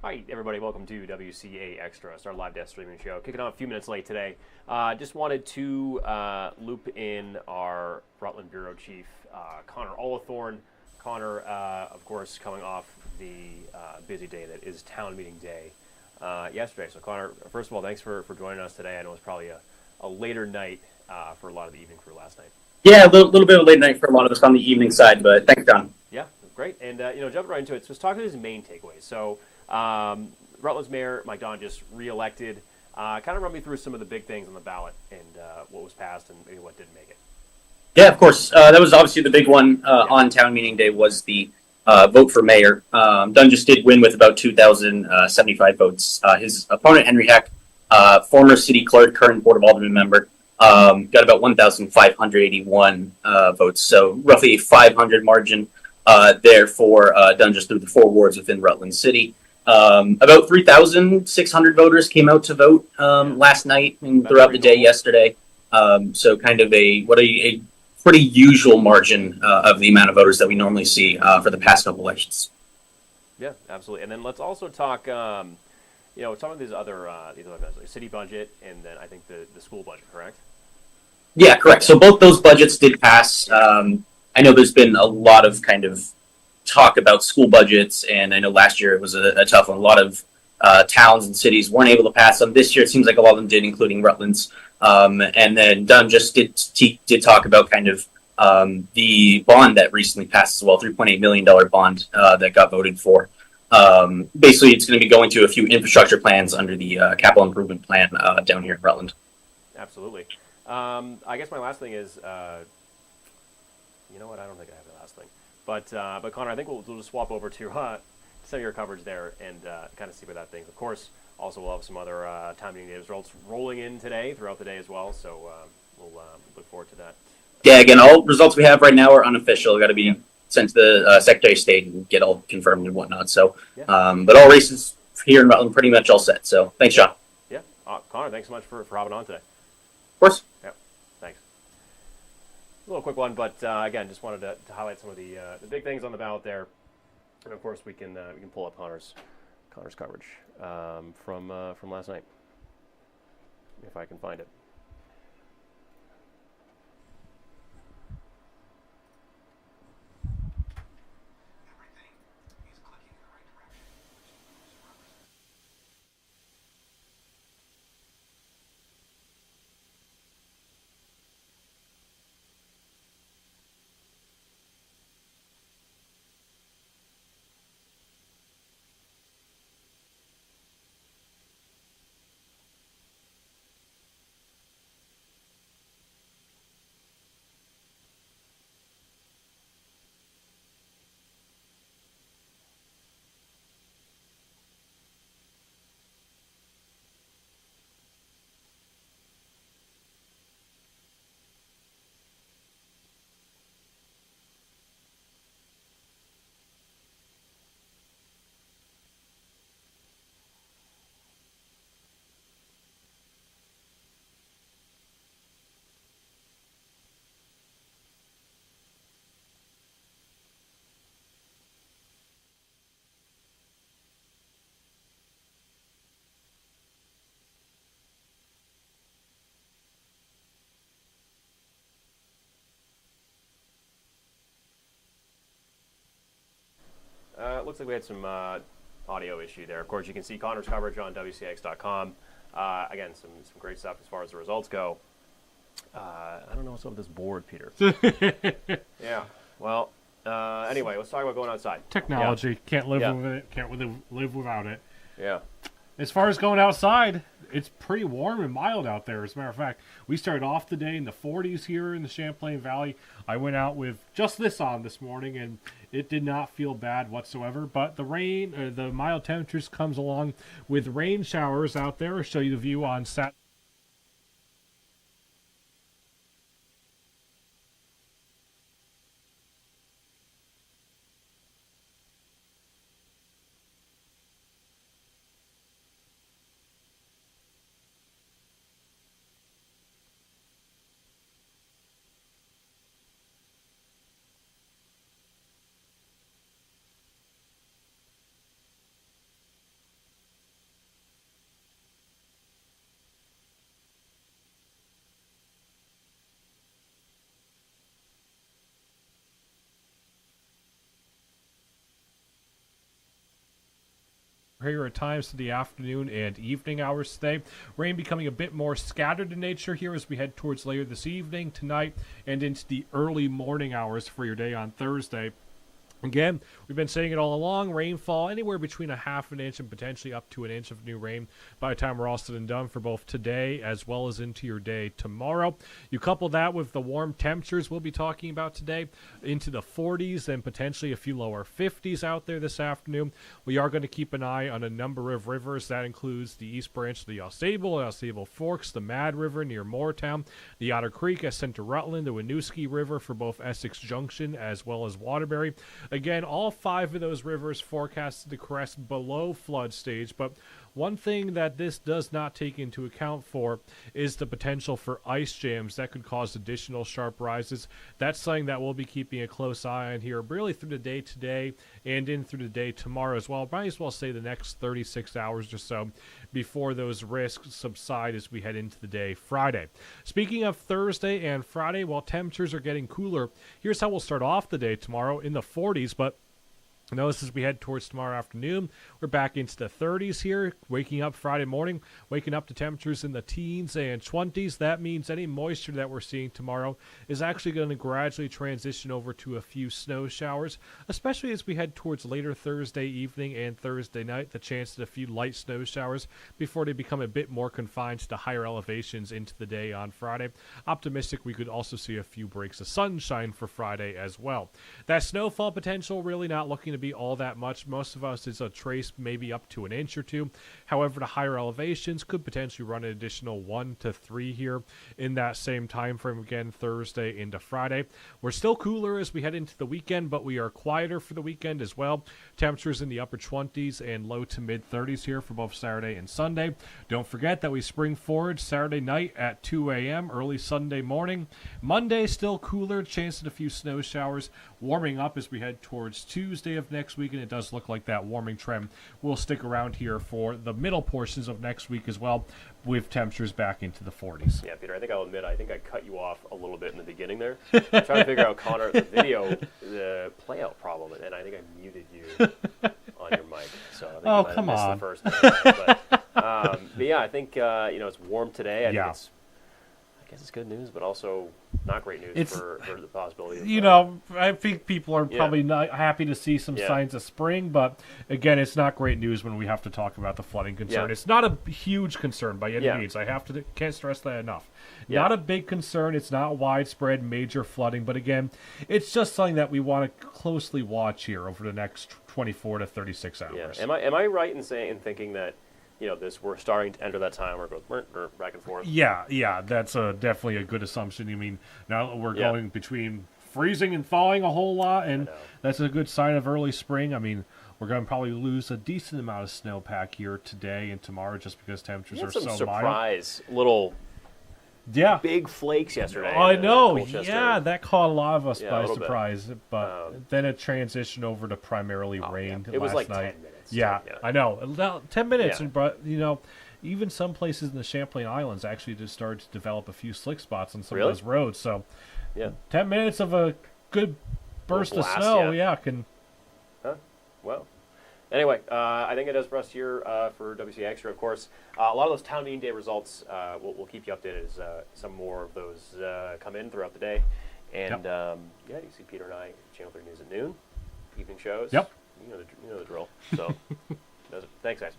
Hi, everybody. Welcome to WCA Extra, our live desk streaming show. Kicking off a few minutes late today. Just wanted to loop in our Rutland Bureau Chief, Connor Olathorn. Connor, of course, coming off the busy day that is town meeting day yesterday. So, Connor, first of all, thanks for joining us today. I know it's probably a later night for a lot of the evening crew last night. Yeah, a little bit of a late night for a lot of us on the evening side, but thanks, John. Yeah, great. And, jumping right into it, so let's talk about his main takeaways. So, Rutland's Mayor Mike Don just re-elected. Kind of run me through some of the big things on the ballot and what was passed and maybe what didn't make it. Yeah, of course. That was obviously the big one on town meeting day was the vote for mayor. Dunn just did win with about 2,075 votes. His opponent, Henry Heck, former city clerk, current Board of Aldermen member, got about 1,581 votes. So roughly a 500 margin there for Dunn just through the four wards within Rutland City. About 3,600 voters came out to vote last night and throughout the day yesterday. So kind of a pretty usual margin of the amount of voters that we normally see for the past couple elections. Yeah, absolutely. And then let's also talk, some of these other events, like city budget and then I think the school budget, correct? Yeah, correct. So both those budgets did pass. I know there's been a lot of kind of talk about school budgets, and I know last year it was a tough one. A lot of towns and cities weren't able to pass them. This year it seems like a lot of them did, including Rutland's. And then Dunn just did talk about kind of the bond that recently passed as well, $3.8 million bond that got voted for. Basically, it's going to be going to a few infrastructure plans under the capital improvement plan down here in Rutland. Absolutely. I guess my last thing is, you know what? I don't think I have the last thing. But Connor, I think we'll just swap over to some of your coverage there and kind of see where that things. Of course, also we'll have some other time meeting day results rolling in today throughout the day as well. So we'll look forward to that. Yeah, again, all results we have right now are unofficial. Got to be sent to the Secretary of State and get all confirmed and whatnot. So, yeah. But all races here in Rutland pretty much all set. So thanks, John. Yeah, Connor, thanks so much for hopping on today. Of course. Yeah, thanks. A little quick one, but again, just wanted to highlight some of the big things on the ballot there, and of course we can pull up Connor's coverage from last night if I can find it. Looks like we had some audio issue there. Of course, you can see Connor's coverage on WCAX.com. Again, some great stuff as far as the results go. I don't know what's up with this board, Peter. Yeah. Well, anyway, let's talk about going outside. Technology. Yeah. Can't live with it. Can't live without it. Yeah. As far as going outside, it's pretty warm and mild out there. As a matter of fact, we started off the day in the 40s here in the Champlain Valley. I went out with just this on this morning, and it did not feel bad whatsoever. But the rain, the mild temperatures comes along with rain showers out there. I'll show you the view on Saturday. here at times to the afternoon and evening hours today. Rain becoming a bit more scattered in nature here as we head towards later this evening, tonight, and into the early morning hours for your day on Thursday. Again, we've been saying it all along, rainfall anywhere between a half an inch and potentially up to an inch of new rain by the time we're all said and done for both today as well as into your day tomorrow. You couple that with the warm temperatures we'll be talking about today into the 40s and potentially a few lower 50s out there this afternoon. We are going to keep an eye on a number of rivers. That includes the East Branch of the Ausable Forks, the Mad River near Moortown, the Otter Creek at Center Rutland, the Winooski River for both Essex Junction as well as Waterbury. Again, all 5 of those rivers forecasted to crest below flood stage, but one thing that this does not take into account for is the potential for ice jams that could cause additional sharp rises. That's something that we'll be keeping a close eye on here really through the day today and in through the day tomorrow as well. Might as well say the next 36 hours or so before those risks subside as we head into the day Friday. Speaking of Thursday and Friday, while temperatures are getting cooler, here's how we'll start off the day tomorrow in the 40s, but notice as we head towards tomorrow afternoon, we're back into the 30s here. Waking up Friday morning, waking up to temperatures in the teens and 20s. That means any moisture that we're seeing tomorrow is actually going to gradually transition over to a few snow showers, especially as we head towards later Thursday evening and Thursday night. The chance of a few light snow showers before they become a bit more confined to higher elevations into the day on Friday. Optimistic we could also see a few breaks of sunshine for Friday as well. That snowfall potential really not looking to be all that much. Most of us is a trace maybe up to an inch or two. However, the higher elevations could potentially run an additional 1 to 3 here in that same time frame again Thursday into Friday. We're still cooler as we head into the weekend, but we are quieter for the weekend as well. Temperatures in the upper 20s and low to mid 30s here for both Saturday and Sunday. Don't forget that we spring forward Saturday night at 2 a.m., early Sunday morning. Monday still cooler, chance of a few snow showers, warming up as we head towards Tuesday of next week, and it does look like that warming trend will stick around here for the middle portions of next week as well, with temperatures back into the 40s. Yeah, Peter, I think I'll admit, I think I cut you off a little bit in the beginning there. I'm trying to figure out, Connor, the video, the playout problem, and I think I muted you on your mic. So I think you might have missed the first minute. But yeah, I think it's warm today. I guess it's good news, but also not great news for the possibility of I think people are probably not happy to see some signs of spring, but again, it's not great news when we have to talk about the flooding concern. It's not a huge concern by any means. I can't stress that enough. Not a big concern. It's not widespread major flooding, but again, it's just something that we want to closely watch here over the next 24 to 36 hours. Am I right in thinking that we're starting to enter that time where it goes back and forth? Yeah, that's definitely a good assumption. You mean now that we're going between freezing and thawing a whole lot, and that's a good sign of early spring. I mean, we're going to probably lose a decent amount of snowpack here today and tomorrow just because temperatures are so mild. Surprise little big flakes yesterday. I know, that caught a lot of us by surprise, but then it transitioned over to primarily rain last night. It was like 10 minutes. I know. 10 minutes, but even some places in the Champlain Islands actually just started to develop a few slick spots on some of those roads. So, 10 minutes of a good burst of snow, can. Well, anyway, I think it does for us here for WCAX. Of course, a lot of those town meeting day results, we'll keep you updated as some more of those come in throughout the day. And you see Peter and I, Channel 3 News at noon, evening shows. Yep. You know the drill. So, thanks, guys.